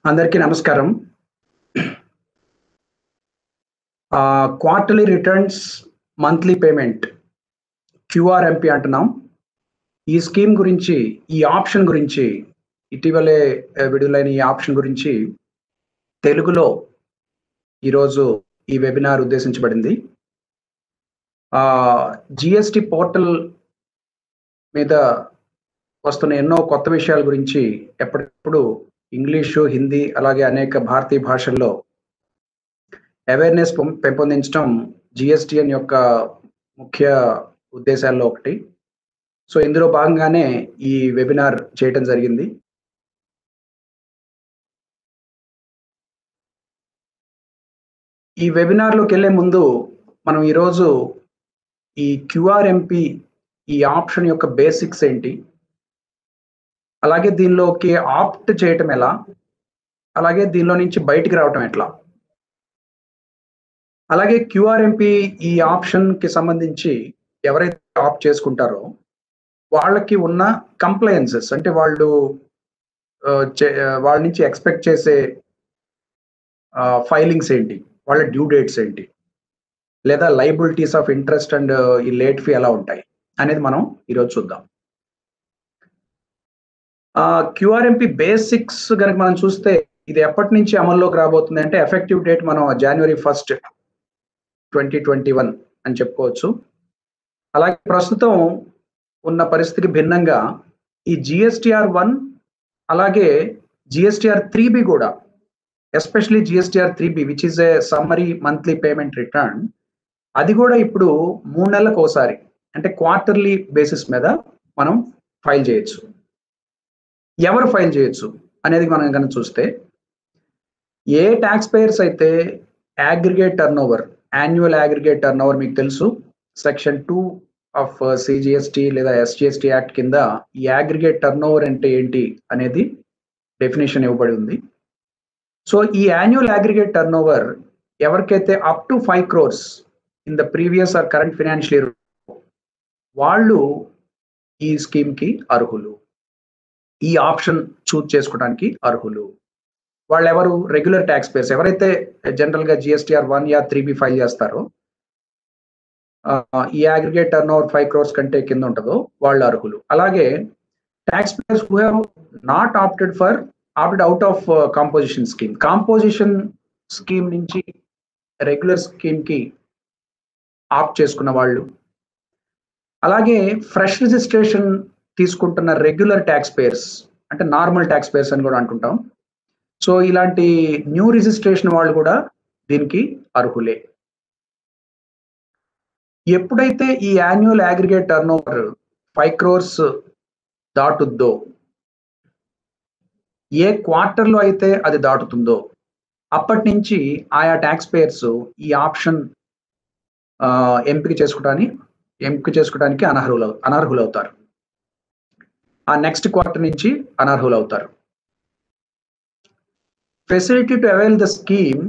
అందరికీ నమస్కారం. Quarterly returns, monthly payment QRMP అంటున్నాం. ఈ స్కీమ్ గురించి, ఈ ఆప్షన్ గురించి ఇటీవలే విడుదలైన ఈ ఆప్షన్ గురించి తెలుగులో ఈరోజు ఈ వెబినార్ ఉద్దేశించబడింది. జీఎస్టీ పోర్టల్ మీద వస్తున్న ఎన్నో కొత్త విషయాల గురించి ఎప్పటికప్పుడు ఇంగ్లీషు, హిందీ అలాగే అనేక భారతీయ భాషల్లో అవేర్నెస్ పెంపొందించడం జిఎస్టిఎన్ యొక్క ముఖ్య ఉద్దేశాల్లో ఒకటి. సో ఇందులో భాగంగానే ఈ వెబినార్ చేయటం జరిగింది. ఈ వెబినార్లోకి వెళ్ళే ముందు మనం ఈరోజు ఈ క్యూఆర్ఎంపీ ఈ ఆప్షన్ యొక్క బేసిక్స్ ఏంటి, అలాగే దీనిలోకి ఆప్ట్ చేయటం ఎలా, అలాగే దీనిలో నుంచి బయటికి రావటం ఎట్లా, అలాగే క్యూఆర్ఎంపీ ఈ ఆప్షన్కి సంబంధించి ఎవరైతే ఆప్ట్ చేసుకుంటారో వాళ్ళకి ఉన్న కంప్లయన్సెస్, అంటే వాళ్ళ నుంచి ఎక్స్పెక్ట్ చేసే ఫైలింగ్స్ ఏంటి, వాళ్ళ డ్యూ డేట్స్ ఏంటి, లేదా లైబిలిటీస్ ఆఫ్ ఇంట్రెస్ట్ అండ్ ఈ లేట్ ఫీ ఎలా ఉంటాయి అనేది మనం ఈరోజు చూద్దాం. క్యూఆర్ఎంపీ బేసిక్స్ కనుక మనం చూస్తే ఇది ఎప్పటి నుంచి అమల్లోకి రాబోతుంది అంటే ఎఫెక్టివ్ డేట్ మనం January 1st, 2021 అని చెప్పుకోవచ్చు. అలాగే ప్రస్తుతం ఉన్న పరిస్థితికి భిన్నంగా ఈ జిఎస్టిఆర్ 1 అలాగే జిఎస్టిఆర్ 3B కూడా, especially GSTR 3B which is a summary monthly payment return, అది కూడా ఇప్పుడు 3 నెలలకు ఒకసారి అంటే క్వార్టర్లీ బేసిస్ మీద మనం ఫైల్ చేయొచ్చు. ఎవరు ఫైల్ చేయొచ్చు అనేది మనం కనుక చూస్తే, ఏ ట్యాక్స్ పేయర్స్ అయితే aggregate turnover, annual aggregate turnover మీకు తెలుసు, సెక్షన్ 2 ఆఫ్ సిజిఎస్టి లేదా ఎస్జిఎస్టి యాక్ట్ కింద ఈ అగ్రిగేట్ టర్నోవర్ అంటే ఏంటి అనేది డెఫినేషన్ ఇవ్వబడి ఉంది. సో ఈ యాన్యువల్ అగ్రిగేట్ టర్నోవర్ ఎవరికైతే up to 5 crores in the previous or current financial year, వాళ్ళు ఈ స్కీమ్కి అర్హులు, ఈ ఆప్షన్ చూజ్ చేసుకోవడానికి అర్హులు. వాళ్ళు ఎవరు? రెగ్యులర్ ట్యాక్స్ పేయర్స్, ఎవరైతే జనరల్గా జిఎస్టిఆర్ 1 యా 3B ఫైల్ చేస్తారో, ఈ అగ్రిగేట్ టర్నోవర్ 5 crores కంటే కింద ఉంటుందో వాళ్ళు అర్హులు. అలాగే tax payers who have not opted out of composition scheme, composition scheme నుంచి రెగ్యులర్ స్కీమ్కి ఆప్ట్ చేసుకున్న వాళ్ళు, అలాగే ఫ్రెష్ రిజిస్ట్రేషన్ తీసుకుంటున్న రెగ్యులర్ ట్యాక్స్ పేయర్స్, అంటే నార్మల్ ట్యాక్స్ పేయర్స్ అని కూడా అంటుంటాం. సో ఇలాంటి న్యూ రిజిస్ట్రేషన్ వాళ్ళు కూడా దీనికి అర్హులే. ఎప్పుడైతే ఈ యాన్యువల్ అగ్రిగేట్ టర్నోవర్ 5 crores దాటుద్దో, ఏ క్వార్టర్లో అయితే అది దాటుతుందో అప్పటి నుంచి ఆయా ట్యాక్స్ పేయర్స్ ఈ ఆప్షన్ ఎంపిక చేసుకోవడానికి అనర్హులవుతారు. ఆ నెక్స్ట్ క్వార్టర్ నుంచి అనర్హులవుతారు. Facility to avail the scheme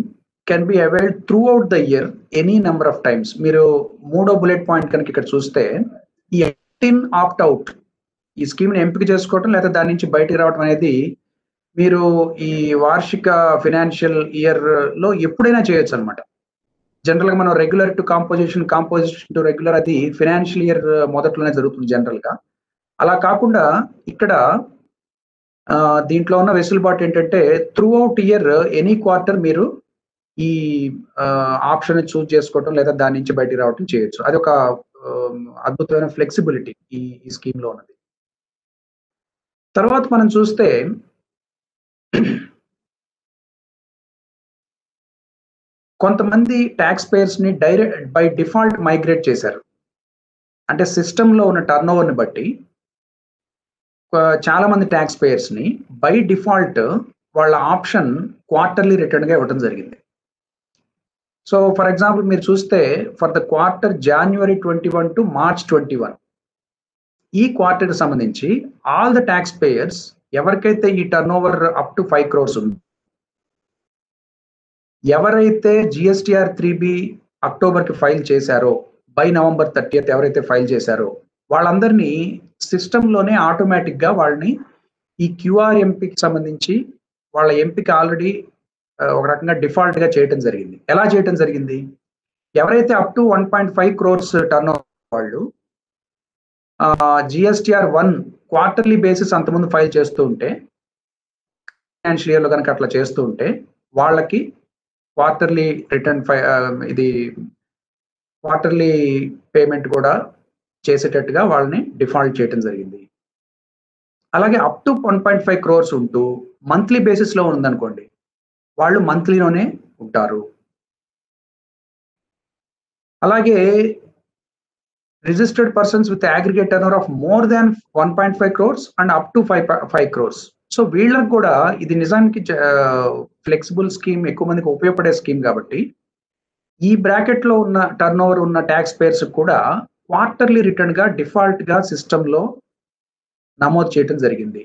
can be availed throughout the year any number of times. మీరు 3వ బుల్లెట్ పాయింట్ కనుక ఇక్కడ చూస్తే, ఈ ఆప్ట్ అవుట్, ఈ స్కీమ్ని ఎంపిక చేసుకోవటం లేదా దాని నుంచి బయటికి రావడం అనేది మీరు ఈ వార్షిక ఫైనాన్షియల్ ఇయర్లో ఎప్పుడైనా చేయొచ్చు అనమాట. జనరల్గా మనం regular to composition to regular అది ఫైనాన్షియల్ ఇయర్ మొదట్లోనే జరుగుతుంది జనరల్గా. అలా కాకుండా ఇక్కడ దీంట్లో ఉన్న వెసులుబాటు ఏంటంటే through out year any quarter మీరు ఈ ఆప్షన్ చూజ్ చేసుకోవటం లేదా దాని నుంచి బయటికి రావటం చేయొచ్చు. అది ఒక అద్భుతమైన ఫ్లెక్సిబిలిటీ ఈ స్కీమ్లో ఉన్నది. తర్వాత మనం చూస్తే కొంతమంది ట్యాక్స్ పేయర్స్ని బై డిఫాల్ట్ మైగ్రేట్ చేశారు. అంటే సిస్టంలో ఉన్న టర్నోవర్ని బట్టి చాలా మంది ట్యాక్స్ పేయర్స్ని బై డిఫాల్ట్ వాళ్ళ ఆప్షన్ క్వార్టర్లీ రిటర్న్గా ఇవ్వడం జరిగింది. సో ఫర్ ఎగ్జాంపుల్ మీరు చూస్తే, for the quarter January 21 to March 21, ఈ క్వార్టర్కి సంబంధించి ఆల్ ద ట్యాక్స్ పేయర్స్ ఎవరికైతే ఈ టర్నోవర్ అప్ టు 5 crores ఉంది, ఎవరైతే జిఎస్టిఆర్ 3B అక్టోబర్కి ఫైల్ చేశారో, బై November 30th ఎవరైతే ఫైల్ చేశారో వాళ్ళందరినీ సిస్టంలోనే ఆటోమేటిక్గా వాళ్ళని ఈ క్యూఆర్ఎంపీకి సంబంధించి వాళ్ళ ఎంపిక ఆల్రెడీ ఒక రకంగా డిఫాల్ట్ గా చేయటం జరిగింది. ఎలా చేయటం జరిగింది? ఎవరైతే అప్ టు 1.5 క్రోర్స్ టర్న్ వాళ్ళు జిఎస్టిఆర్ 1 క్వార్టర్లీ బేసిస్ అంతకుముందు ఫైల్ చేస్తూ ఉంటే, ఫైనాన్షియల్ ఇయర్ లో కనుక అట్లా చేస్తూ ఉంటే వాళ్ళకి క్వార్టర్లీ రిటర్న్ ఇది క్వార్టర్లీ పేమెంట్ కూడా చేసేటట్టుగా వాళ్ళని డిఫాల్ట్ చేయటం జరిగింది. అలాగే అప్ టు 1.5 క్రోర్స్ ఉంటూ మంత్లీ బేసిస్ లో ఉందనుకోండి, వాళ్ళు మంత్లీలోనే ఉంటారు. అలాగే registered persons with aggregate turnover of more than 1.5 crores and up to 5 crores. So వీళ్ళకి కూడా ఇది నిజానికి ఫ్లెక్సిబుల్ స్కీమ్, ఎక్కువ మందికి ఉపయోగపడే స్కీమ్ కాబట్టి ఈ బ్రాకెట్ లో ఉన్న టర్న్ ఓవర్ ఉన్న ట్యాక్స్ పేయర్స్ కూడా క్వార్టర్లీ రిటర్న్ గా డిఫాల్ట్ గా సిస్టమ్ లో నమోదు చేయడం జరిగింది.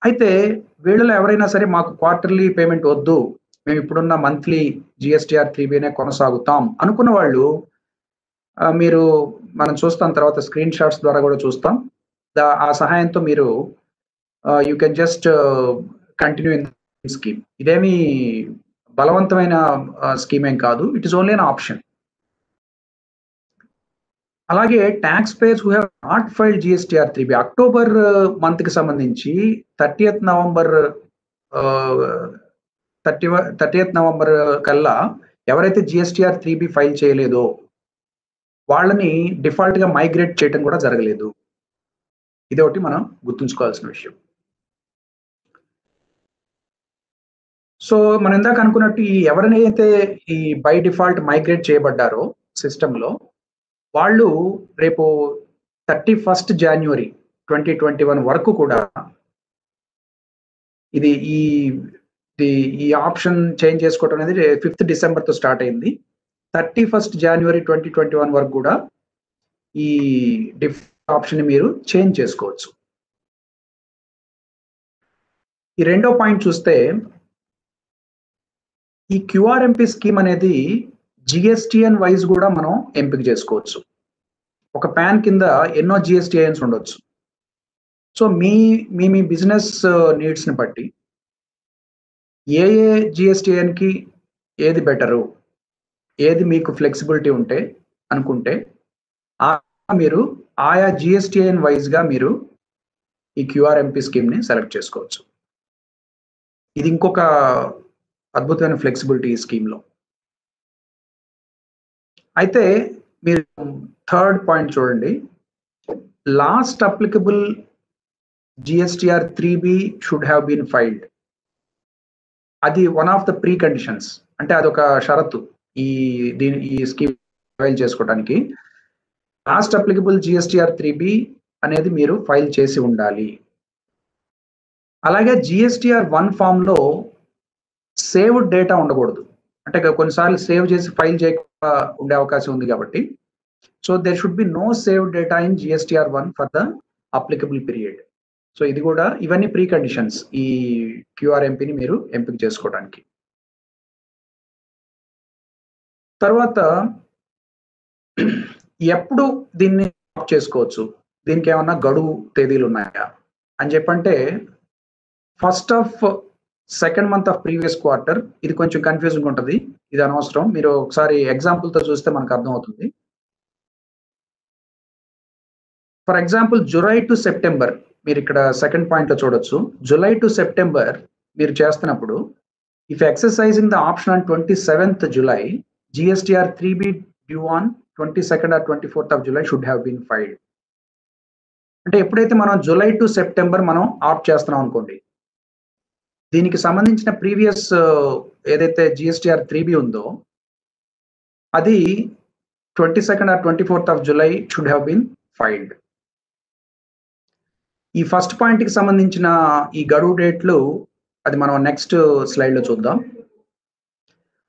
అయితే వీళ్ళలో ఎవరైనా సరే మాకు క్వార్టర్లీ పేమెంట్ వద్దు, మేము ఇప్పుడున్న మంత్లీ జిఎస్టిఆర్ 3బినే కొనసాగుతాం అనుకున్న వాళ్ళు, మీరు మనం చూస్తాం తర్వాత స్క్రీన్ షాట్స్ ద్వారా కూడా చూస్తాం, ఆ సహాయంతో మీరు you can just continue in scheme. ఇదేమి బలవంతమైన స్కీమ్ ఏం కాదు, it is only an option. అలాగే tax payers who have not filed GSTR 3బి అక్టోబర్ మంత్ కి సంబంధించి 30th నవంబర్ కల్లా ఎవరైతే జిఎస్టిఆర్ 3బి ఫైల్ చేయలేదో వాళ్ళని డిఫాల్ట్ గా మైగ్రేట్ చేయడం కూడా జరగలేదు. ఇది ఒకటి మనం గుర్తుంచుకోవాల్సిన విషయం. సో మనం ఇందాక అనుకున్నట్టు ఈ ఎవరినైతే ఈ బై డిఫాల్ట్ మైగ్రేట్ చేయబడ్డారో సిస్టమ్ లో, వాళ్ళు రేపు 31st January 2021 వరకు కూడా ఇది ఈ ఆప్షన్ చేంజ్ చేసుకోవడం అనేది 5th December తో స్టార్ట్ అయింది. 31st January 2021 వరకు కూడా ఈ డిఫాల్ట్ ఆప్షన్ ని మీరు చేంజ్ చేసుకోవచ్చు. ఈ రెండో పాయింట్ చూస్తే, ఈ క్యూఆర్ఎంపీ స్కీమ్ అనేది జిఎస్టిఎన్ వైజ్ కూడా మనం ఎంపిక చేసుకోవచ్చు. ఒక ప్యాన్ కింద ఎన్నో జిఎస్టిఎన్స్ ఉండొచ్చు. సో మీ బిజినెస్ నీడ్స్ ని బట్టి ఏ జిఎస్టిఎన్ కి ఏది బెటరు, ఏది మీకు ఫ్లెక్సిబిలిటీ ఉంటే అనుకుంటే మీరు ఆయా జిఎస్టిఎన్ వైజ్ గా మీరు ఈ క్యూఆర్ఎంపీ స్కీమ్ ని సెలెక్ట్ చేసుకోవచ్చు. ఇది ఇంకొక అద్భుతమైన ఫ్లెక్సిబిలిటీ ఈ స్కీమ్ లో. అయితే మీరు థర్డ్ పాయింట్ చూడండి, లాస్ట్ అప్లికబుల్ జిఎస్టిఆర్ 3బి షుడ్ హ్యావ్ బీన్ ఫైల్డ్. అది one of the preconditions, అంటే అదొక షరతు ఈ స్కీమ్ ఫైల్ చేసుకోవడానికి. లాస్ట్ అప్లికబుల్ జిఎస్టిఆర్ 3బి అనేది మీరు ఫైల్ చేసి ఉండాలి. అలాగే జిఎస్టిఆర్ 1 ఫామ్ లో సేవ్డ్ డేటా ఉండకూడదు, అంటే కొన్నిసార్లు సేవ్ చేసి ఫైల్ చేయకుండా ఉండే అవకాశం ఉంది కాబట్టి, so there should be no save data in GSTR 1 for the applicable period. So ఇది కూడా, ఇవన్నీ ప్రీ కండిషన్స్ ఈ క్యూఆర్ఎంపీని మీరు ఎంపిక చేసుకోవడానికి. తర్వాత ఎప్పుడు దీన్ని ఆఫ్ చేసుకోవచ్చు, దీనికి ఏమన్నా గడువు తేదీలు ఉన్నాయా అని చెప్పంటే, 1st of 2nd month of previous quarter. ఇది కొంచెం కన్ఫ్యూజింగ్ ఉంటుంది, ఇది అనవసరం. మీరు ఒకసారి ఎగ్జాంపుల్ తో చూస్తే మనకు అర్థమవుతుంది. For example July to September, మీరు ఇక్కడ సెకండ్ పాయింట్ లో చూడొచ్చు. జులై టు సెప్టెంబర్ మీరు చేస్తున్నప్పుడు, if exercising the option on 27th July, GSTR 3బి due on 22nd or 24th of July should have been filed. అంటే ఎప్పుడైతే మనం జులై టు సెప్టెంబర్ మనం ఆప్ట్ చేస్తున్నాం అనుకోండి, దీనికి సంబంధించిన ప్రీవియస్ ఏదైతే జిఎస్టిఆర్ 3బి ఉందో అది 22nd or 24th of July should have been filed. ఈ ఫస్ట్ పాయింట్ కి సంబంధించిన ఈ గడువు డేట్లు అది మనం నెక్స్ట్ స్లైడ్ లో చూద్దాం.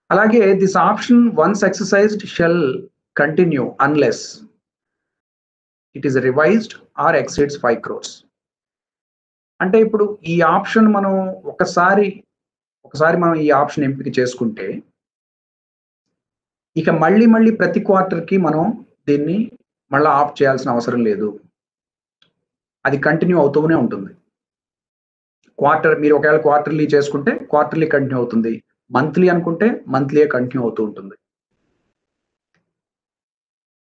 అలాగే this option once exercised shall continue unless it is revised or exceeds 5 crores. అంటే ఇప్పుడు ఈ ఆప్షన్ మనం ఒకసారి మనం ఈ ఆప్షన్ ఎంపిక చేసుకుంటే, ఇక మళ్ళీ ప్రతి క్వార్టర్ కి మనం దీన్ని మళ్ళీ ఆఫ్ చేయాల్సిన అవసరం లేదు, అది కంటిన్యూ అవుతూనే ఉంటుంది. క్వార్టర్ మీరు ఒకవేళ క్వార్టర్లీ చేసుకుంటే క్వార్టర్లీ కంటిన్యూ అవుతుంది, మంత్లీ అనుకుంటే మంత్లీ కంటిన్యూ అవుతూ ఉంటుంది.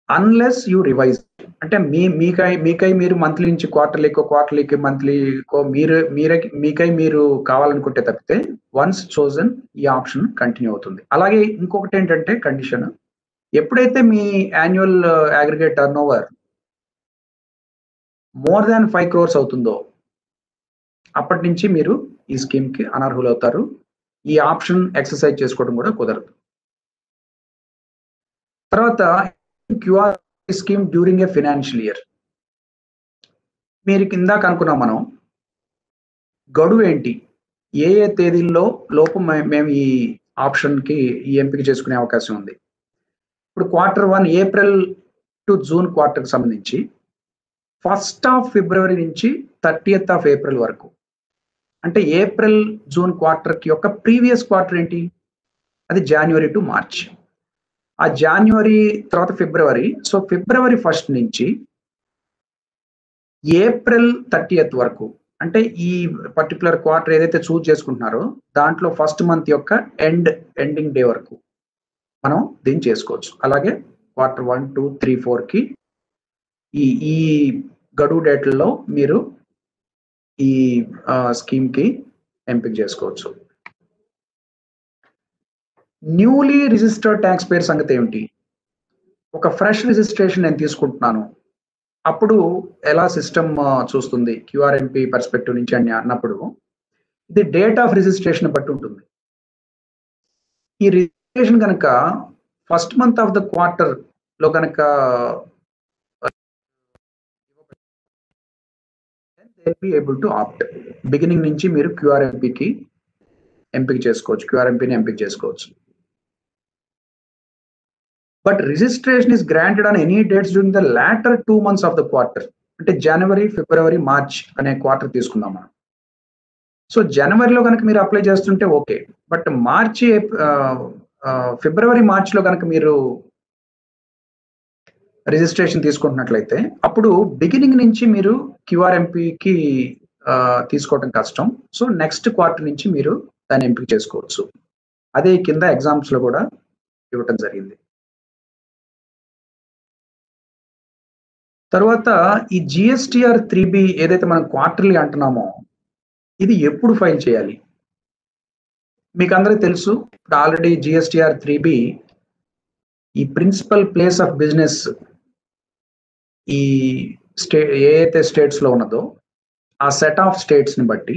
అన్లెస్ యూ రివైజ్, అంటే మీకై మీరు మంత్లీ నుంచి క్వార్టర్లీకి మంత్లీకో మీకై మీరు కావాలనుకుంటే తప్పితే వన్స్ చోజన్ ఈ ఆప్షన్ కంటిన్యూ అవుతుంది. అలాగే ఇంకొకటి ఏంటంటే కండిషన్, ఎప్పుడైతే మీ annual aggregate turnover more than 5 crores అవుతుందో అప్పటి నుంచి మీరు ఈ స్కీమ్ కి అనర్హులు అవుతారు. ఈ ఆప్షన్ ఎక్సర్సైజ్ చేసుకోవడం కూడా కుదరదు. తర్వాత QR scheme during a financial year, మీరు కిందాక అనుకున్నాం మనం గడువు ఏంటి, ఏ తేదీల్లో లోపు మేము ఈ ఆప్షన్ కి ఈ ఎంపిక చేసుకునే అవకాశం ఉంది. ఇప్పుడు Q1 April to June quarter కి సంబంధించి 1st of February నుంచి 30th of April వరకు, అంటే ఏప్రిల్ జూన్ క్వార్టర్ కి యొక్క ప్రీవియస్ క్వార్టర్ ఏంటి, అది జనవరి టు మార్చ్. ఆ జనవరి తర్వాత ఫిబ్రవరి, సో ఫిబ్రవరి 1st నుంచి ఏప్రిల్ 30th వరకు, అంటే ఈ పర్టికులర్ క్వార్టర్ ఏదైతే చూజ్ చేసుకుంటున్నారో దాంట్లో ఫస్ట్ మంత్ యొక్క ఎండింగ్ డే వరకు మనం దీన్ని చేసుకోవచ్చు. అలాగే Q1, 2, 3, 4 కి ఈ గడువు డేట్లలో మీరు ఈ స్కీమ్ కి ఎంపిక చేసుకోవచ్చు. న్యూలీ రిజిస్టర్డ్ ట్యాక్స్ పేర్ సంగతి ఏమిటి, ఒక ఫ్రెష్ రిజిస్ట్రేషన్ నేను తీసుకుంటున్నాను, అప్పుడు ఎలా సిస్టమ్ చూస్తుంది క్యూఆర్ఎంపి పర్స్పెక్టివ్ నుంచి అని అన్నప్పుడు ఇది డేట్ ఆఫ్ రిజిస్ట్రేషన్ బట్టి ఉంటుంది. ఈ రిజిస్ట్రేషన్ కనుక first month of the quarter లో కనుక be able to opt, beginning నుంచి మీరు క్యూఆర్ఎంపిని ఎంపిక చేసుకోవచ్చు. But registration is granted on any dates during the later 2 months of the quarter, అంటే జనవరి, ఫిబ్రవరి, మార్చ్ అనే క్వార్టర్ తీసుకుందాం మనం. సో జనవరిలో కనుక మీరు అప్లై చేస్తుంటే ఓకే, బట్ ఫిబ్రవరి, మార్చ్లో కనుక మీరు రిజిస్ట్రేషన్ తీసుకుంటున్నట్లయితే అప్పుడు బిగినింగ్ నుంచి మీరు క్యూఆర్ఎంపికి తీసుకోవడం కష్టం. సో నెక్స్ట్ క్వార్టర్ నుంచి మీరు దాన్ని ఎంపిక చేసుకోవచ్చు. అదే కింద ఎగ్జామ్స్ లో కూడా ఇవ్వటం జరిగింది. తర్వాత ఈ జిఎస్టిఆర్ 3B ఏదైతే మనం క్వార్టర్లీ అంటున్నామో ఇది ఎప్పుడు ఫైల్ చేయాలి, మీకు అందరికీ తెలుసు. ఇప్పుడు ఆల్రెడీ జిఎస్టిఆర్ 3B ఈ ప్రిన్సిపల్ ప్లేస్ ఆఫ్ బిజినెస్ ఈ ఏదైతే స్టేట్స్ లో ఉన్నదో ఆ సెట్ ఆఫ్ స్టేట్స్ ని బట్టి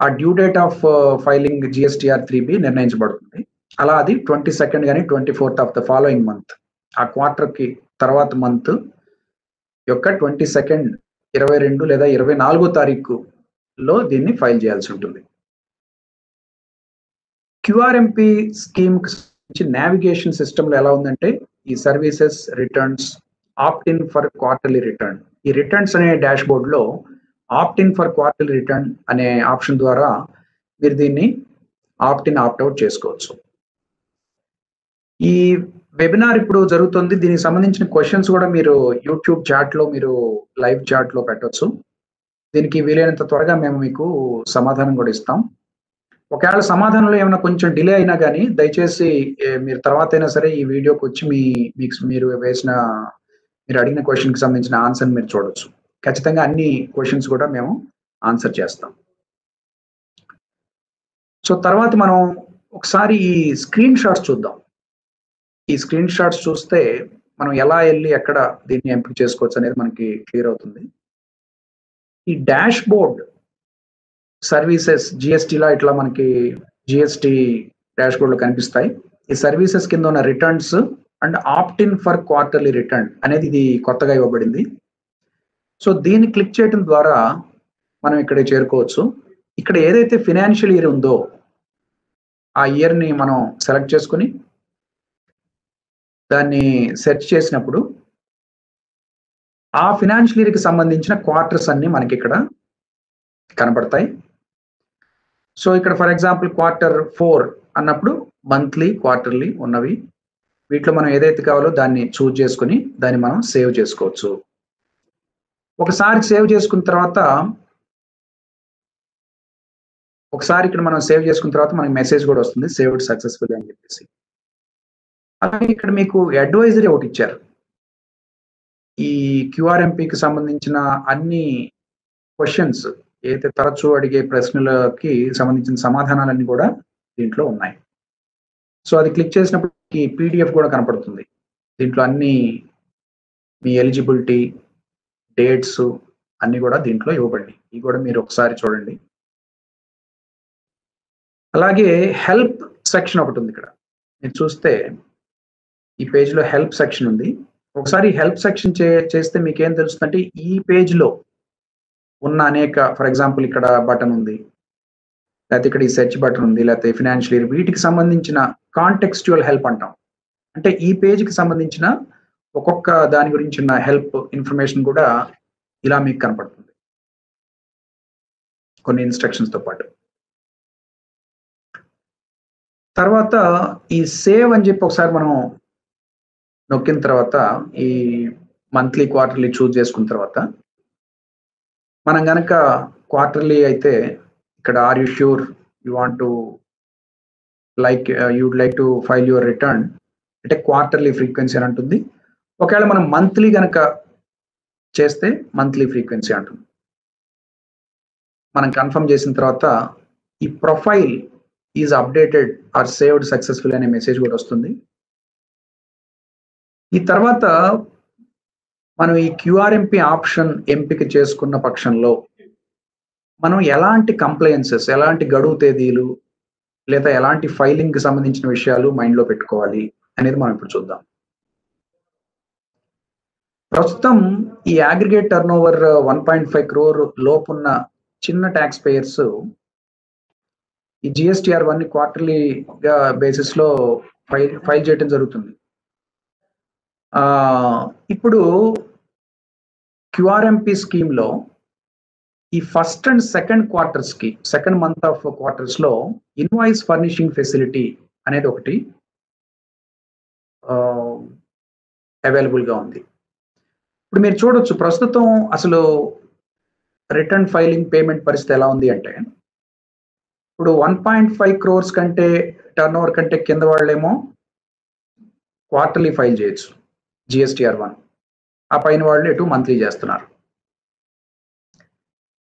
ఆ due date of filing GSTR 3B నిర్ణయించబడుతుంది. అలా అది 22nd కానీ 24th of the following month, ఆ క్వార్టర్ కి తర్వాత మంత్ యొక్క 22nd, 22 లేదా 24వ తారీఖులో దీన్ని ఫైల్ చేయాల్సి ఉంటుంది. క్యూఆర్ఎంపి స్కీమ్ నావిగేషన్ సిస్టమ్ లో ఎలా ఉందంటే ఈ services, returns, opt in for quarterly return, ఈ రిటర్న్స్ అనే డాష్ బోర్డ్ లో opt in for quarterly return అనే ఆప్షన్ ద్వారా మీరు దీన్ని ఆప్ట్ ఇన్, ఆప్ట్ అవుట్ చేసుకోవచ్చు. ఈ వెబినార్ ఇప్పుడు జరుగుతుంది, దీనికి సంబంధించిన క్వశ్చన్స్ కూడా మీరు యూట్యూబ్ చాట్ లో మీరు లైవ్ చాట్ లో పెట్టవచ్చు. దీనికి వీలైనంత త్వరగా మేము మీకు సమాధానం కూడా ఇస్తాం. ఒకవేళ సమాధానంలో ఏమైనా కొంచెం డిలే అయినా కానీ దయచేసి మీరు తర్వాత అయినా సరే ఈ వీడియోకి వచ్చి మీరు అడిగిన క్వశ్చన్ కి సంబంధించిన ఆన్సర్ మీరు చూడొచ్చు. ఖచ్చితంగా అన్ని క్వశ్చన్స్ కూడా మేము ఆన్సర్ చేస్తాం. సో తర్వాత మనం ఒకసారి ఈ స్క్రీన్ షాట్స్ చూద్దాం. ఈ స్క్రీన్ షాట్స్ చూస్తే మనం ఎలా వెళ్ళి ఎక్కడ దీన్ని ఎంపిక చేసుకోవచ్చు అనేది మనకి క్లియర్ అవుతుంది. ఈ డాష్ బోర్డ్ సర్వీసెస్ జిఎస్టీలో ఇట్లా మనకి జిఎస్టీ డాష్ బోర్డ్ లో కనిపిస్తాయి. ఈ సర్వీసెస్ కింద ఉన్న returns and opt in for quarterly return అనేది ఇది కొత్తగా ఇవ్వబడింది. సో దీన్ని క్లిక్ చేయడం ద్వారా మనం ఇక్కడ చేరుకోవచ్చు. ఇక్కడ ఏదైతే ఫైనాన్షియల్ ఇయర్ ఉందో ఆ ఇయర్ ని మనం సెలెక్ట్ చేసుకుని దాన్ని సెర్చ్ చేసినప్పుడు ఆ ఫైనాన్షియల్ ఇయర్ కి సంబంధించిన క్వార్టర్స్ అన్ని మనకి ఇక్కడ కనబడతాయి. సో ఇక్కడ ఫర్ ఎగ్జాంపుల్ Q4 అన్నప్పుడు మంత్లీ, క్వార్టర్లీ ఉన్నవి, వీటిలో మనం ఏదైతే కావాలో దాన్ని చూజ్ చేసుకుని దాన్ని మనం సేవ్ చేసుకోవచ్చు. ఒకసారి సేవ్ చేసుకున్న తర్వాత ఒకసారి ఇక్కడ మనం సేవ్ చేసుకున్న తర్వాత మనకి మెసేజ్ కూడా వస్తుంది సేవ్డ్ సక్సెస్ఫుల్ అని చెప్పేసి. అలాగే ఇక్కడ మీకు అడ్వైజరీ ఒకటి ఇచ్చారు. ఈ క్యూఆర్ఎంపీకి సంబంధించిన అన్ని క్వెషన్స్ ఏదైతే తరచూ అడిగే ప్రశ్నలకి సంబంధించిన సమాధానాలన్నీ కూడా దీంట్లో ఉన్నాయి. సో అది క్లిక్ చేసినప్పుడు పీడిఎఫ్ కూడా కనపడుతుంది. దీంట్లో అన్ని మీ ఎలిజిబిలిటీ, డేట్స్ అన్ని కూడా దీంట్లో ఇవ్వబడి. ఇవి కూడా మీరు ఒకసారి చూడండి. అలాగే హెల్ప్ సెక్షన్ ఒకటి ఉంది ఇక్కడ. మీరు చూస్తే ఈ పేజ్లో హెల్ప్ సెక్షన్ ఉంది. ఒకసారి హెల్ప్ సెక్షన్ చేస్తే మీకు ఏం తెలుస్తుందంటే ఈ పేజ్లో ఉన్న అనేక, ఫర్ ఎగ్జాంపుల్ ఇక్కడ బటన్ ఉంది, లేకపోతే ఇక్కడ ఈ సెర్చ్ బటన్ ఉంది, లేకపోతే ఫినాన్షియల్ ఇయర్, వీటికి సంబంధించిన కాంటెక్స్చువల్ హెల్ప్ అంటాం. అంటే ఈ పేజ్కి సంబంధించిన ఒక్కొక్క దాని గురించిన హెల్ప్ ఇన్ఫర్మేషన్ కూడా ఇలా మీకు కనపడుతుంది కొన్ని ఇన్స్ట్రక్షన్స్ తో పాటు. తర్వాత ఈ సేవ్ అని చెప్పి ఒకసారి మనం నొక్కిన తర్వాత ఈ మంత్లీ క్వార్టర్లీ చూస్ చేసుకున్న తర్వాత మనం గనక క్వార్టర్లీ అయితే ఇక్కడ are you sure you want to you'd like to file your return అంటే క్వార్టర్లీ ఫ్రీక్వెన్సీ అని అంటుంది. ఒకవేళ మనం మంత్లీ గనక చేస్తే మంత్లీ ఫ్రీక్వెన్సీ అంటుంది. మనం కన్ఫర్మ్ చేసిన తర్వాత ఈ profile is updated or saved successful అనే మెసేజ్ కూడా వస్తుంది. ఈ తర్వాత మనం ఈ క్యూఆర్ఎంపీ ఆప్షన్ ఎంపిక చేసుకున్న పక్షంలో మనం ఎలాంటి కంప్లైన్సెస్, ఎలాంటి గడువు తేదీలు లేదా ఎలాంటి ఫైలింగ్ కి సంబంధించిన విషయాలు మైండ్లో పెట్టుకోవాలి అనేది మనం ఇప్పుడు చూద్దాం. ప్రస్తుతం ఈ అగ్రిగేట్ టర్న్ ఓవర్ 1.5 crore లోపున్న చిన్న ట్యాక్స్ పేయర్స్ ఈ GSTR1 క్వార్టర్లీగా బేసిస్ లో ఫైల్ చేయడం జరుగుతుంది. ఇప్పుడు క్యూఆర్ఎంపీ స్కీమ్ లో ఈ ఫస్ట్ అండ్ సెకండ్ క్వార్టర్స్ కి, సెకండ్ మంత్ ఆఫ్ క్వార్టర్స్ లో ఇన్వాయిస్ ఫర్నిషింగ్ ఫెసిలిటీ అనేది ఒకటి అవైలబుల్ గా ఉంది. ఇప్పుడు మీరు చూడొచ్చు ప్రస్తుతం అసలు రిటర్న్ ఫైలింగ్ పేమెంట్ పరిస్థితి ఎలా ఉంది అంటే, ఇప్పుడు 1.5 crores కంటే టర్న్ ఓవర్ కంటే కింద వాళ్ళేమో క్వార్టర్లీ ఫైల్ చేయొచ్చు GSTR1, ఆ పైన వాళ్ళు ఎటు మంత్లీ చేస్తున్నారు.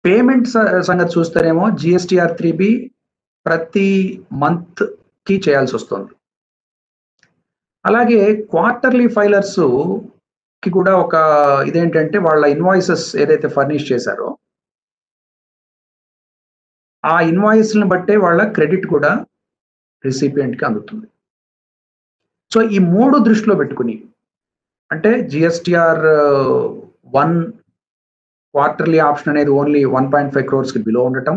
పేమెంట్ సంగతి చూస్తేనేమో GSTR3B ప్రతి మంత్ కి చేయాల్సి వస్తుంది. అలాగే క్వార్టర్లీ ఫైలర్స్ కి కూడా ఒక ఇదేంటంటే వాళ్ళ ఇన్వాయిసెస్ ఏదైతే ఫర్నిష్ చేశారో ఆ ఇన్వాయిస్ని బట్టే వాళ్ళ క్రెడిట్ కూడా రిసిపియంట్ కి అందుతుంది. సో ఈ మూడు దృష్టిలో పెట్టుకుని అంటే GSTR1 క్వార్టర్లీ ఆప్షన్ అనేది ఓన్లీ 1.5 crores కి బిలో ఉండటం,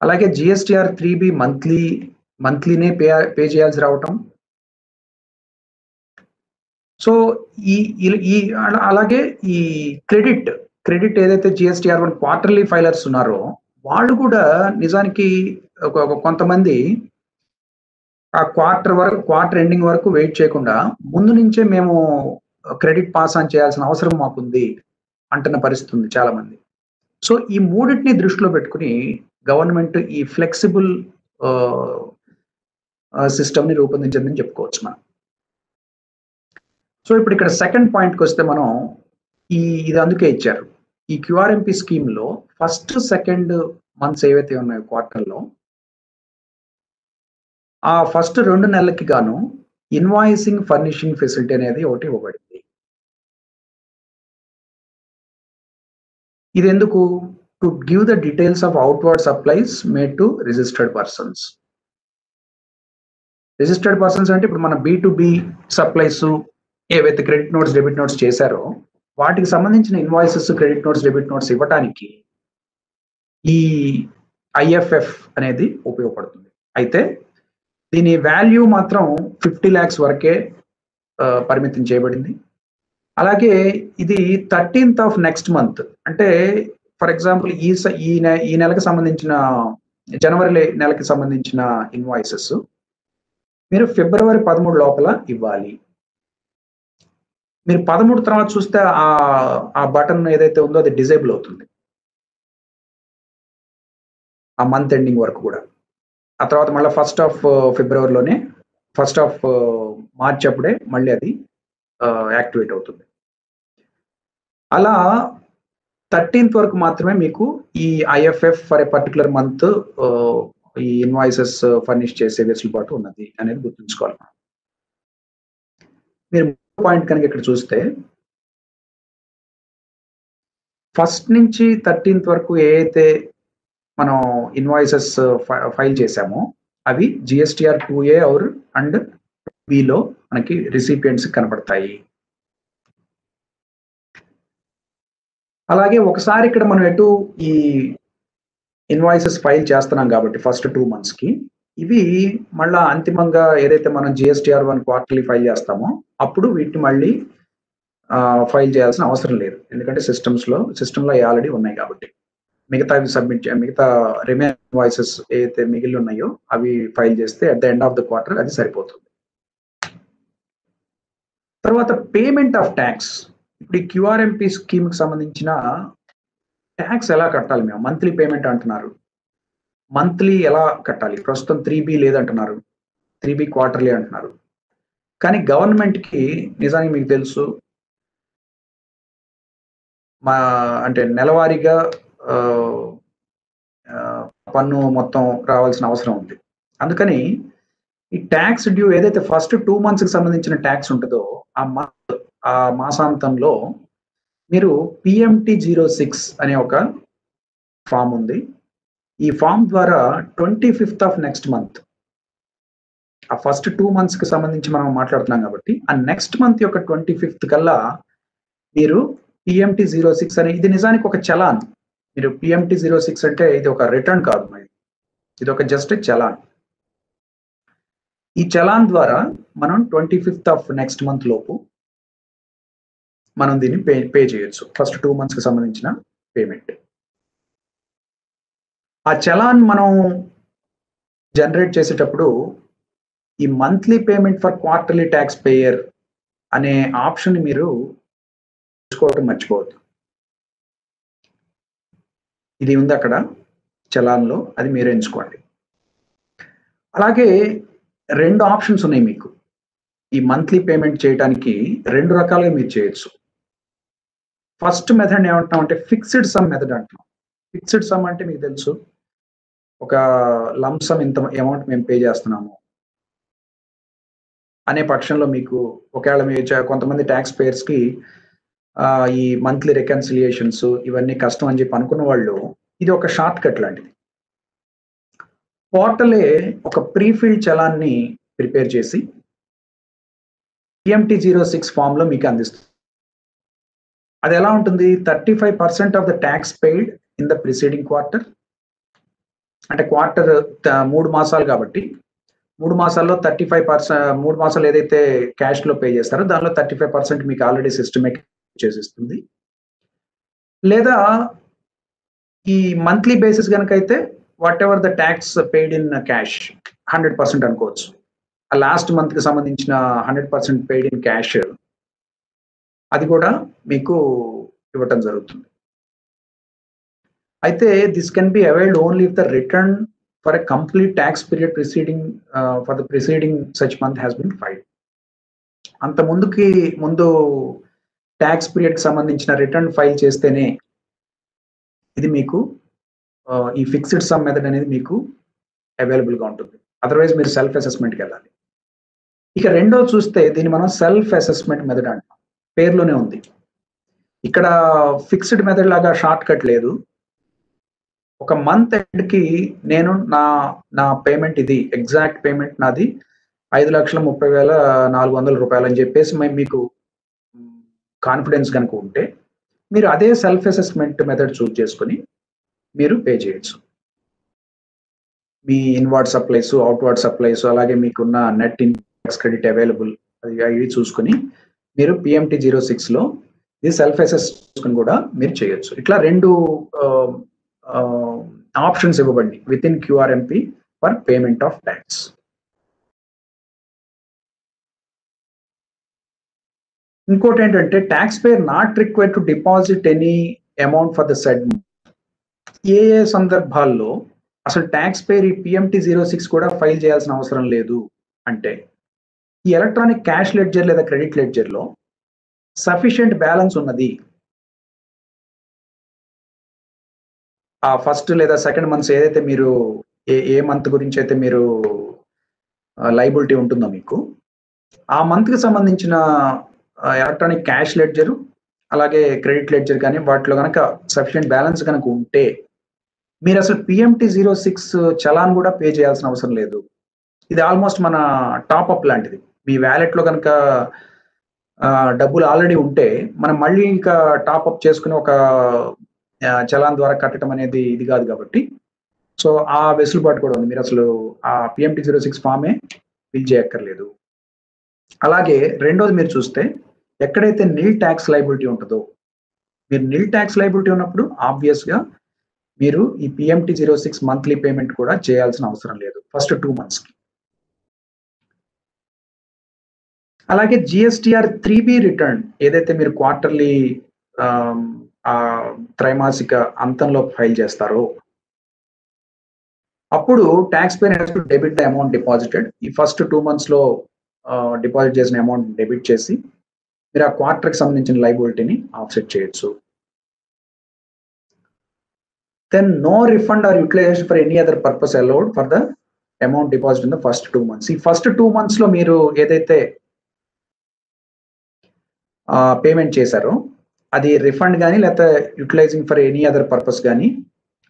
అలాగే GSTR3B మంత్లీనే పే చేయాల్సి రావటం. సో అలాగే ఈ క్రెడిట్ ఏదైతే GSTR1 క్వార్టర్లీ ఫైలర్స్ ఉన్నారో వాళ్ళు కూడా నిజానికి కొంతమంది ఆ క్వార్టర్ ఎండింగ్ వరకు వెయిట్ చేయకుండా ముందు నుంచే మేము క్రెడిట్ పాస్ ఆన్ చేయాల్సిన అవసరం మాకుంది అంటున్న పరిస్థితి ఉంది చాలా మంది. సో ఈ మూడింటిని దృష్టిలో పెట్టుకుని గవర్నమెంట్ ఈ ఫ్లెక్సిబుల్ సిస్టమ్ ని రూపొందించిందని చెప్పుకోవచ్చు మనం. సో ఇప్పుడు ఇక్కడ సెకండ్ పాయింట్కి వస్తే మనం ఇది అందుకే ఇచ్చారు. ఈ క్యూఆర్ఎంపీ స్కీమ్ లో ఫస్ట్ సెకండ్ మంత్స్ ఏవైతే ఉన్నాయో క్వార్టర్లో ఆ ఫస్ట్ 2 నెలలకి గాను ఇన్వాయిసింగ్ ఫర్నిషింగ్ ఫెసిలిటీ అనేది ఒకటి ఇవ్వబడింది. ఇది ఎందుకు? To give the details of outward supplies made to registered persons. Registered persons అంటే ఇప్పుడు మన B2B సప్లైస్ ఏవైతే క్రెడిట్ నోట్స్, డెబిట్ నోట్స్ చేశారో వాటికి సంబంధించిన invoices, credit notes, debit notes ఇవ్వడానికి ఈ IFF అనేది ఉపయోగపడుతుంది. అయితే దీని వాల్యూ మాత్రం 50 lakhs వరకే పరిమితం చేయబడింది. అలాగే ఇది 13th of next month అంటే ఫర్ ఎగ్జాంపుల్ ఈ నెలకు సంబంధించిన జనవరి నెలకి సంబంధించిన ఇన్వాయిసెస్ మీరు February 13 లోపల ఇవ్వాలి. మీరు 13 తర్వాత చూస్తే ఆ బటన్ ఏదైతే ఉందో అది డిజేబుల్ అవుతుంది. ఆ మంత్ ఎండింగ్ వరకు కూడా. ఆ తర్వాత మళ్ళీ 1st of ఫిబ్రవరిలోనే 1st of March అప్పుడే మళ్ళీ అది యాక్టివేట్ అవుతుంది. అలా 13th వరకు మాత్రమే మీకు ఈ IFF for a particular month e invoices furnish చేసే వెసులుబాటు ఉన్నది అనేది గుర్తుంచుకోవాలి మనం. మీరు పాయింట్ కనుక ఇక్కడ చూస్తే ఫస్ట్ నుంచి 13th వరకు ఏదైతే మనం ఇన్వాయిసెస్ ఫైల్ చేశామో అవి జిఎస్టిఆర్ 2A అండ్ బిలో మనకి రిసిపియంట్స్ కనపడతాయి. అలాగే ఒకసారి ఇక్కడ మనం ఎటు ఈ ఇన్వాయిసెస్ ఫైల్ చేస్తున్నాం కాబట్టి ఫస్ట్ 2 monthsకి ఇవి మళ్ళా అంతిమంగా ఏదైతే మనం జిఎస్టిఆర్ 1 క్వార్టర్లీ ఫైల్ చేస్తామో అప్పుడు వీటిని మళ్ళీ ఫైల్ చేయాల్సిన అవసరం లేదు. ఎందుకంటే సిస్టంలో ఆల్రెడీ ఉన్నాయి కాబట్టి మిగతా రిమైన్ ఇన్వాయిసెస్ ఏదైతే మిగిలి ఉన్నాయో అవి ఫైల్ చేస్తే at the end of the quarter అది సరిపోతుంది. తర్వాత పేమెంట్ ఆఫ్ ట్యాక్స్. ఇప్పుడు ఈ క్యూఆర్ఎంపీ స్కీమ్కి సంబంధించిన ట్యాక్స్ ఎలా కట్టాలి? మేము మంత్లీ పేమెంట్ అంటున్నారు, మంత్లీ ఎలా కట్టాలి? ప్రస్తుతం 3B లేదంటున్నారు, 3B క్వార్టర్లీ అంటున్నారు. కానీ గవర్నమెంట్కి నిజానికి మీకు తెలుసు అంటే నెలవారీగా పన్ను మొత్తం రావాల్సిన అవసరం ఉంది. అందుకని ఈ ట్యాక్స్ డ్యూ ఏదైతే ఫస్ట్ 2 monthsకి సంబంధించిన ట్యాక్స్ ఉంటుందో ఆ మాసాంతంలో మీరు PMT06 అనే ఒక ఫామ్ ఉంది. ఈ ఫామ్ ద్వారా 25th ఆఫ్ నెక్స్ట్ మంత్, ఆ ఫస్ట్ 2 monthsకి సంబంధించి మనం మాట్లాడుతున్నాం కాబట్టి ఆ నెక్స్ట్ మంత్ యొక్క 25th కల్లా మీరు PMT06 అని, ఇది నిజానికి ఒక చలాన్. మీరు PMT06 అంటే ఇది ఒక రిటర్న్ కాదు, ఇది ఒక జస్ట్ చలాన్. ఈ చలాన్ ద్వారా మనం 25th ఆఫ్ నెక్స్ట్ మంత్ లోపు మనం దీన్ని పే చేయొచ్చు, ఫస్ట్ 2 monthsకి సంబంధించిన పేమెంట్. ఆ చలాన్ మనం జనరేట్ చేసేటప్పుడు ఈ monthly payment for quarterly tax payer అనే ఆప్షన్ మీరు చూసుకోవడం మర్చిపోవద్దు. ఇది ఉంది అక్కడ చలాన్లో, అది మీరు ఎంచుకోండి. అలాగే 2 ఆప్షన్స్ ఉన్నాయి మీకు ఈ మంత్లీ పేమెంట్ చేయడానికి. 2 రకాలుగా మీరు చేయొచ్చు. ఫస్ట్ మెథడ్ ఏమంటున్నాం అంటే ఫిక్స్డ్ సమ్ మెథడ్ అంటున్నాం. ఫిక్స్డ్ సమ్ అంటే మీకు తెలుసు, ఒక లంసమ్ ఇంత అమౌంట్ మేము పే చేస్తున్నాము అనే పక్షంలో మీకు ఒకవేళ మీరు కొంతమంది ట్యాక్స్ పేయర్స్కి ఈ మంత్లీ రికన్సిలియేషన్స్ ఇవన్నీ కష్టం అని చెప్పి అనుకున్న వాళ్ళు, ఇది ఒక షార్ట్ కట్ లాంటిది. పోర్టలే ఒక ప్రీఫిల్డ్ చలాన్ని ప్రిపేర్ చేసి PMT06 ఫామ్లో మీకు అందిస్తుంది. అది ఎలా ఉంటుంది? 35% of the tax paid in the preceding quarter. అంటే క్వార్టర్ 3 మాసాలు కాబట్టి 3 మాసాల్లో 35%, 3 మాసాలు ఏదైతే క్యాష్లో పే చేస్తారో దానిలో 35% మీకు ఆల్రెడీ సిస్టమే చేసిస్తుంది. లేదా ఈ మంత్లీ బేసిస్ కనుక అయితే what ever the tax paid in cash 100% అనుకోవచ్చు. ఆ లాస్ట్ మంత్కి సంబంధించిన 100% పెయిడ్ ఇన్ క్యాష్ అది కూడా మీకు ఇవ్వటం జరుగుతుంది. అయితే this can be availed only if the return for a complete tax period for the preceding such month has been filed. అంత ముందు ట్యాక్స్ పీరియడ్కి సంబంధించిన రిటర్న్ ఫైల్ చేస్తేనే ఇది మీకు ఈ ఫిక్స్డ్ సమ్ మెథడ్ అనేది మీకు అవైలబుల్గా ఉంటుంది. అదర్వైజ్ మీరు సెల్ఫ్ అసెస్మెంట్కి వెళ్ళాలి. ఇక రెండో చూస్తే దీన్ని మనం సెల్ఫ్ అసెస్మెంట్ మెథడ్ అంటాం. పేరులోనే ఉంది. ఇక్కడ ఫిక్స్డ్ మెథడ్ లాగా షార్ట్ కట్ లేదు. ఒక మంత్ ఎండ్కి నేను నా పేమెంట్ ఇది ఎగ్జాక్ట్ పేమెంట్ నాది 5,30,400 రూపాయలు అని చెప్పేసి మీకు కాన్ఫిడెన్స్ కనుక ఉంటే మీరు అదే సెల్ఫ్ అసెస్మెంట్ మెథడ్ చూస్ చేసుకొని మీరు పే చేయొచ్చు. మీ ఇన్వార్డ్ సప్లైస్, అవుట్వార్డ్ సప్లైస్, అలాగే మీకున్న నెట్ ఇన్వాయిస్ క్రెడిట్ అవైలబుల్ అవి చూసుకొని మీరు PMT06లో ఇది సెల్ఫ్ అసెస్ చేసుకుని కూడా మీరు చేయొచ్చు. ఇట్లా 2 ఆప్షన్స్ ఇవ్వబడి within QRMP for payment of tax. ఇంకోటి ఏంటంటే tax payer not required to deposit any amount for the said. ఏ సందర్భాల్లో అసలు ట్యాక్స్ పేర్ ఈ PMT-06 కూడా ఫైల్ చేయాల్సిన అవసరం లేదు అంటే, ఈ ఎలక్ట్రానిక్ క్యాష్ లెడ్జర్ లేదా క్రెడిట్ లెడ్జర్‌లో సఫిషియెంట్ బ్యాలెన్స్ ఉన్నది. ఆ ఫస్ట్ లేదా సెకండ్ మంత్స్ ఏదైతే మీరు ఏ మంత్ గురించి అయితే మీరు లయబిలిటీ ఉంటుందో మీకు, ఆ మంత్‌కి సంబంధించిన ఎలక్ట్రానిక్ క్యాష్ లెడ్జర్, అలాగే క్రెడిట్ లెడ్జర్ కానీ వాటిలో గనక సఫిషియెంట్ బ్యాలెన్స్ గనక ఉంటే, మీరసలు PMT-06 చలాన్ కూడా పే చేయాల్సిన అవసరం లేదు. ఇది ఆల్మోస్ట్ మన టాప్ అప్ లాంటిది. మీ వాలెట్‌లో గనక డబ్బులు ఆల్రెడీ ఉంటే, మనం మళ్ళీ ఇంకా టాప్ అప్ చేసుకొని ఒక చలాన్ ద్వారా కట్టడం అనేది ఇది కాదు కాబట్టి, సో ఆ వెసులుబాటు కూడా ఉంది. మీరసలు ఆ PMT-06 ఫార్మే ఫిల్ చేయక్కర్లేదు. అలాగే రెండోది మీరు చూస్తే, ఎక్కడైతే నిల్ టాక్స్ లయబిలిటీ ఉంటదో, మీరు నిల్ టాక్స్ లయబిలిటీ ఉన్నప్పుడు ఆబ్వియస్‌గా మీరు ఈ PMT-06 మంత్లీ పేమెంట్ కూడా చేయాల్సిన అవసరం లేదు. ఫస్ట్ 2 మంత్స్‌కి. అలాగే GSTR 3B రిటర్న్ ఏదైతే మీరు క్వార్టర్లీ త్రైమాసిక అంతంలో ఫైల్ చేస్తారో, అప్పుడు talks payer has to debit the amount deposited. ఈ ఫస్ట్ 2 మంత్స్‌లో డిపాజిట్ చేసిన అమౌంట్ డెబిట్ చేసి, మీరు ఆ క్వార్టర్‌కి సంబంధించిన లయబిలిటీని ఆఫ్‌సెట్ చేయొచ్చు. Then no refund or utilization for any other purpose allowed for the amount deposit in the first 2 months. ఈ ఫస్ట్ 2 మంత్స్‌లో మీరు ఏదైతే పేమెంట్ చేశారో, అది రిఫండ్ గాని లేకపోతే యుటిలైజింగ్ ఫర్ ఎనీ అదర్ పర్పస్ గాని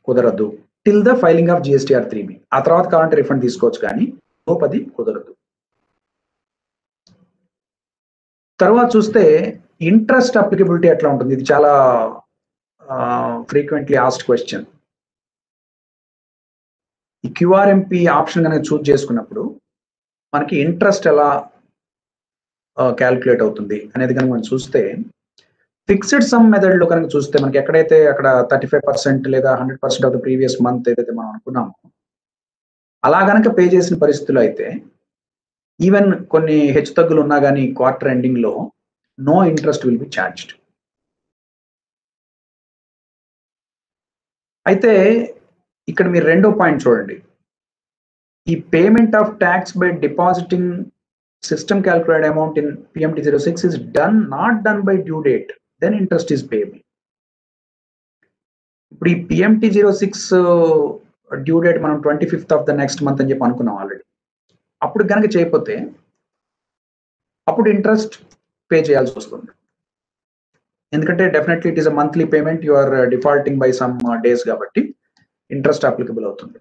కుదరదు. Till the filing of GSTR 3B. ఆ తర్వాత కావాలంటే రిఫండ్ తీసుకోవచ్చు కానీ అది కుదరదు. తర్వాత చూస్తే ఇంట్రెస్ట్ అప్లికబిలిటీ ఎట్లా ఉంటుంది? ఇది చాలా ఫ్రీక్వెంట్లీ ఆస్క్డ్ క్వశ్చన్. ఈ QRMP ఆప్షన్ కనుక చూజ్ చేసుకున్నప్పుడు మనకి ఇంట్రెస్ట్ ఎలా క్యాలిక్యులేట్ అవుతుంది అనేది కనుక మనం చూస్తే, ఫిక్స్డ్ సమ్ మెథడ్ లో కనుక చూస్తే మనకి ఎక్కడైతే అక్కడ 35% లేదా 100% ఆఫ్ ద ప్రీవియస్ మంత్ ఏదైతే మనం అనుకున్నామో, అలా గనక పే చేసిన పరిస్థితుల్లో అయితే ఈవెన్ కొన్ని హెచ్చుతగ్గులు ఉన్నా కానీ క్వార్టర్ ఎండింగ్ లో no interest will be charged. అయితే ఇక్కడ మీరు రెండో పాయింట్ చూడండి. ఈ payment of tax by depositing system calculated amount in PMT-06 is not done by due date, then interest is payable. ఇప్పుడు ఈ PMT-06 డ్యూ డేట్ మనం 25th of the next month అని చెప్పి అనుకున్నాం ఆల్రెడీ. అప్పుడు కనుక చేయకపోతే అప్పుడు ఇంట్రెస్ట్ పే చేయాల్సి వస్తుంది. ఎందుకంటే definitely it is a monthly payment, you are defaulting by some days కాబట్టి ఇంట్రెస్ట్ అప్లికబుల్ అవుతుంది.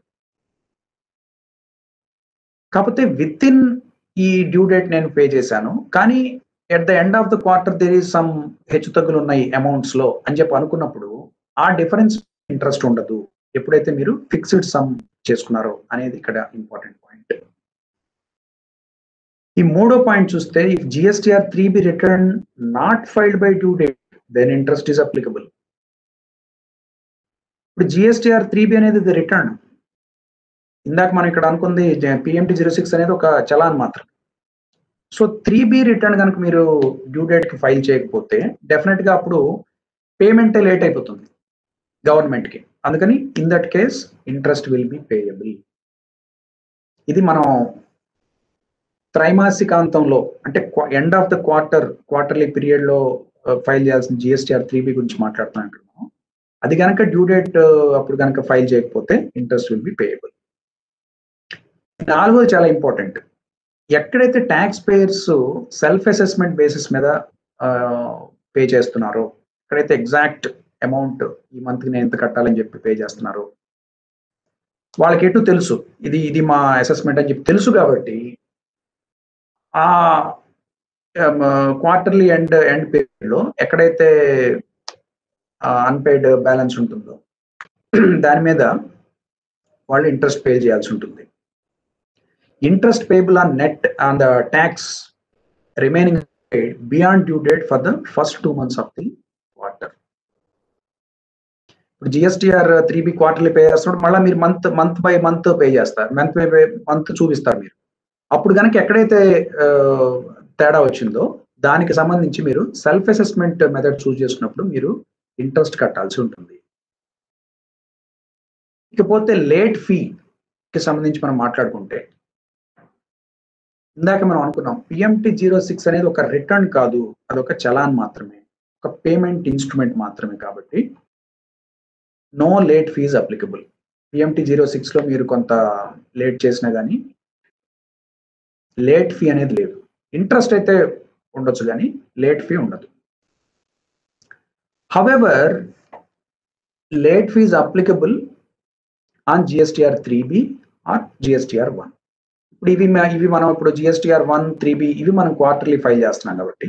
కాకపోతే విత్ ఇన్ ఈ డ్యూ డేట్ నేను పే చేశాను, కానీ at the end of the quarter there is some హెచ్చుతగ్గులు ఉన్నాయి అమౌంట్స్ లో అని చెప్పి అనుకున్నప్పుడు ఆ డిఫరెన్స్ ఇంట్రెస్ట్ ఉండదు, ఎప్పుడైతే మీరు ఫిక్స్డ్ సమ్ చేసుకున్నారో అనేది ఇక్కడ ఇంపార్టెంట్ పాయింట్. ఈ మూడో పాయింట్ చూస్తే, if GSTR 3B return not filed by due date then interest is applicable. ఇప్పుడు GSTR 3B అనేది రిటర్న్, ఇందాక మనం ఇక్కడ అనుకుంది PMT-06 అనేది ఒక చలాన్ మాత్రం. సో 3B రిటర్న్ కనుక మీరు డ్యూ డేట్ కి ఫైల్ చేయకపోతే డెఫినెట్ గా అప్పుడు పేమెంట్ లేట్ అయిపోతుంది గవర్నమెంట్ కి. అందుకని in that case interest will B payable. ఇది మనం త్రైమాసికాంతంలో అంటే end of the quarterly period లో ఫైల్ చేయాల్సిన GSTR 3B గురించి మాట్లాడుతున్నాం. అది కనుక డ్యూ డేట్ అప్పుడు కనుక ఫైల్ చేయకపోతే ఇంట్రెస్ట్ విల్ బి పేయబుల్. నాలుగోది చాలా ఇంపార్టెంట్. ఎక్కడైతే tax payers self assessment basis మీద పే చేస్తున్నారో, ఎక్కడైతే ఎగ్జాక్ట్ అమౌంట్ ఈ మంత్ నేను ఎంత కట్టాలని చెప్పి పే చేస్తున్నారో, వాళ్ళకి ఎటు తెలుసు ఇది మా అసెస్మెంట్ అని చెప్పి తెలుసు కాబట్టి ఆ క్వార్టర్లీ ఎండ్ పీరియడ్ లో ఎక్కడైతే అన్పెయిడ్ బ్యాలెన్స్ ఉంటుందో దాని మీద వాళ్ళు ఇంట్రెస్ట్ పే చేయాల్సి ఉంటుంది. Interest payable on net on the tax remaining paid beyond due date for the first 2 months of the quarter. ఇప్పుడు GSTR 3B క్వార్టర్లీ పే చేస్తున్నప్పుడు మళ్ళీ మీరు మంత్ బై మంత్ పే చేస్తారు, మంత్ బై మంత్ చూపిస్తారు మీరు. అప్పుడు కనుక ఎక్కడైతే తేడా వచ్చిందో దానికి సంబంధించి మీరు సెల్ఫ్ అసెస్మెంట్ మెథడ్ చూస్ చేసుకున్నప్పుడు మీరు ఇంట్రెస్ట్ కట్టాల్సి ఉంటుంది. ఇకపోతే లేట్ ఫీకి సంబంధించి మనం మాట్లాడుకుంటే, ఇందాక మనం అనుకున్నాం PMT-06 అనేది ఒక రిటర్న్ కాదు, అదొక చలాన్ మాత్రమే, ఒక పేమెంట్ ఇన్స్ట్రుమెంట్ మాత్రమే. కాబట్టి no late fees applicable. PMT-06 లో మీరు కొంత లేట్ చేసినా కానీ లేట్ ఫీ అనేది లేదు. ఇంట్రెస్ట్ అయితే ఉండొచ్చు కానీ లేట్ ఫీ ఉండదు. However, late fee is applicable on GSTR 3B or GSTR 1. ఇప్పుడు ఇవి మనం ఇప్పుడు GSTR 1, 3B ఇవి మనం క్వార్టర్లీ ఫైల్ చేస్తున్నాం కాబట్టి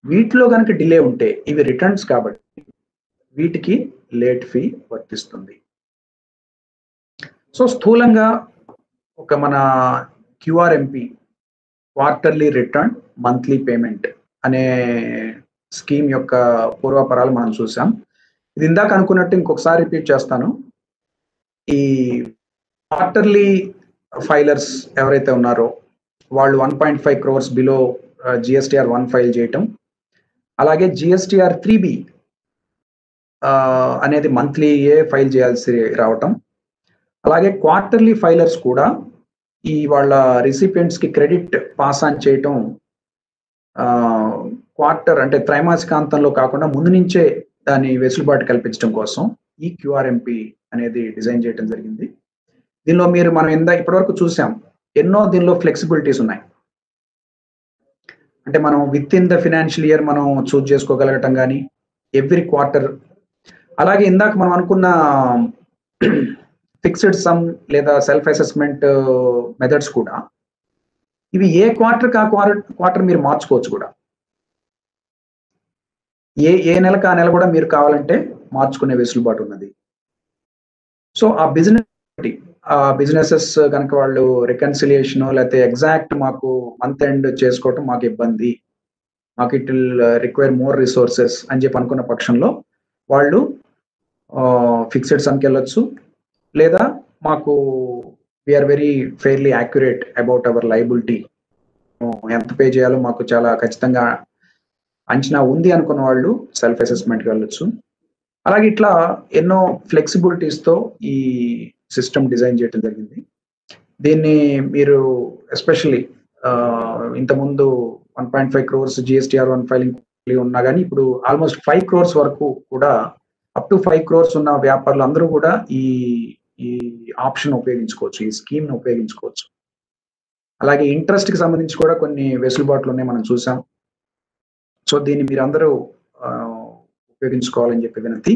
వీటిలో కనుక డిలే ఉంటే ఇవి రిటర్న్స్ కాబట్టి వీటికి లేట్ ఫీ వర్తిస్తుంది. సో స్థూలంగా ఒక మన QRMP quarterly return monthly payment అనే స్కీమ్ యొక్క పూర్వపరాలు మనం చూసాం. ఇది ఇందాక అనుకున్నట్టు ఇంకొకసారి రిపీట్ చేస్తాను. ఈ క్వార్టర్లీ ఫైలర్స్ ఎవరైతే ఉన్నారో వాళ్ళు 1.5 crores బిలో GSTR 1 ఫైల్ చేయటం, అలాగే GSTR 3B అనేది మంత్లీయే ఫైల్ చేయాల్సి రావటం, అలాగే క్వార్టర్లీ ఫైలర్స్ కూడా ఈ వాళ్ళ రిసిపియంట్స్ కి క్రెడిట్ పాస్ ఆన్ చేయటం క్వార్టర్ అంటే త్రైమాసికాంతంలో కాకుండా ముందు నుంచే దాని వెసులుబాటు కల్పించడం కోసం ఈ QRMP అనేది డిజైన్ చేయడం జరిగింది. దీనిలో మనం ఇప్పటివరకు చూసాం ఎన్నో దీనిలో ఫ్లెక్సిబిలిటీస్ ఉన్నాయి. అంటే మనం with in the financial year మనం చూస్ చేసుకోగలగటం కానీ ఎవ్రీ క్వార్టర్, అలాగే ఇందాక మనం అనుకున్న ఫిక్స్డ్ సమ్ లేదా సెల్ఫ్ అసెస్మెంట్ మెథడ్స్ కూడా ఇవి ఏ క్వార్టర్ మీరు మార్చుకోవచ్చు కూడా. ఏ నెలకు ఆ నెల కూడా మీరు కావాలంటే మార్చుకునే వెసులుబాటు ఉన్నది. సో ఆ బిజినెసెస్ కనుక వాళ్ళు రికన్సిలియేషన్ లేకపోతే ఎగ్జాక్ట్ మాకు మంత్ ఎండ్ చేసుకోవటం మాకు ఇబ్బంది, మాకు it will require more resources అని చెప్పి అనుకున్న పక్షంలో వాళ్ళు ఫిక్స్డ్ సమ్కి వెళ్ళొచ్చు, లేదా మాకు we are very fairly accurate about our liability, ఎంత పే చేయాలో మాకు చాలా ఖచ్చితంగా అంచనా ఉంది అనుకున్న వాళ్ళు సెల్ఫ్ అసెస్మెంట్కి వెళ్ళొచ్చు. అలాగే ఇట్లా ఎన్నో ఫ్లెక్సిబిలిటీస్తో ఈ సిస్టమ్ డిజైన్ చేయడం జరిగింది. దీన్ని మీరు ఎస్పెషల్లీ ఇంతకుముందు 1.5 crores GSTR 1 ఫైలింగ్ ఉన్నా కానీ ఇప్పుడు ఆల్మోస్ట్ 5 crores వరకు కూడా, అప్ టు 5 crores ఉన్న వ్యాపారులు అందరూ కూడా ఈ ఆప్షన్ ఉపయోగించుకోవచ్చు, ఈ స్కీమ్ ను ఉపయోగించుకోవచ్చు. అలాగే ఇంట్రెస్ట్ కి సంబంధించి కూడా కొన్ని వెసులుబాట్లు ఉన్నాయి, మనం చూసాం. సో దీన్ని మీరందరూ ఉపయోగించుకోవాలని చెప్పి వినతి.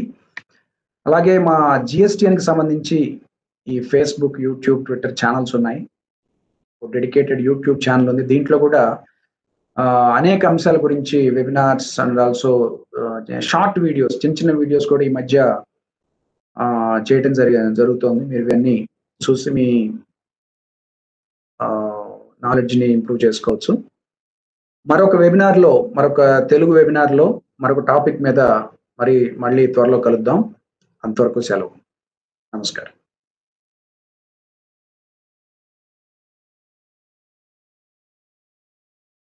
అలాగే మా GSTN కి సంబంధించి ఈ ఫేస్బుక్, యూట్యూబ్, ట్విట్టర్ ఛానల్స్ ఉన్నాయి. డెడికేటెడ్ యూట్యూబ్ ఛానల్ ఉంది. దీంట్లో కూడా అనేక అంశాల గురించి webinars and also short videos, చిన్న వీడియోస్ కూడా ఈ మధ్య చేయడం జరుగుతుంది. మీరు ఇవన్నీ చూసి మీ నాలెడ్జ్ని ఇంప్రూవ్ చేసుకోవచ్చు. మరొక తెలుగు వెబినార్లో మరొక టాపిక్ మీద మళ్ళీ త్వరలో కలుద్దాం. అంతవరకు సెలవు. నమస్కారం.